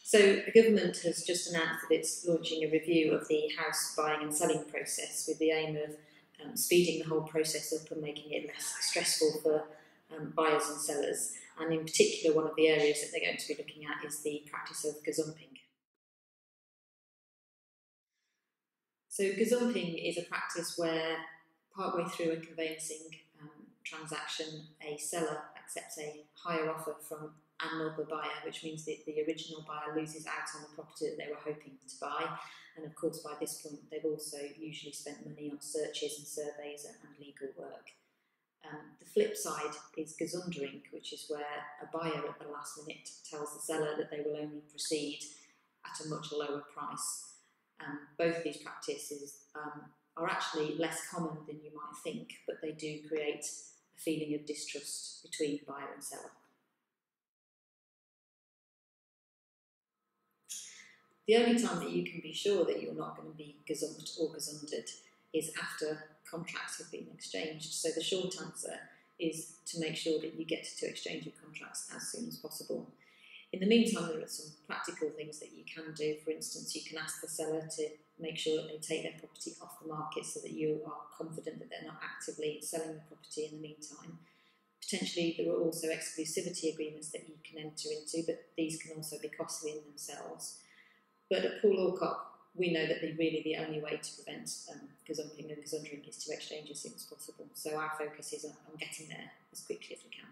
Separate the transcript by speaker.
Speaker 1: So the government has just announced that it's launching a review of the house buying and selling process with the aim of speeding the whole process up and making it less stressful for buyers and sellers. And in particular, one of the areas that they're going to be looking at is the practice of gazumping. So gazumping is a practice where partway through a conveyancing transaction, a seller accepts a higher offer from another buyer, which means that the original buyer loses out on the property that they were hoping to buy. And of course, by this point, they've also usually spent money on searches and surveys and legal work. The flip side is gazundering, which is where a buyer at the last minute tells the seller that they will only proceed at a much lower price. Both of these practices are actually less common than you might think, but they do create a feeling of distrust between buyer and seller. The only time that you can be sure that you're not going to be gazumped or gazundered is after contracts have been exchanged. So the short answer is to make sure that you get to exchange your contracts as soon as possible. In the meantime, there are some practical things that you can do. For instance, you can ask the seller to make sure that they take their property off the market so that you are confident that they're not actively selling the property in the meantime. Potentially, there are also exclusivity agreements that you can enter into, but these can also be costly in themselves. But at Poole Alcock, we know that the only way to prevent gazumping and gazundering is to exchange as soon as possible. So our focus is on getting there as quickly as we can.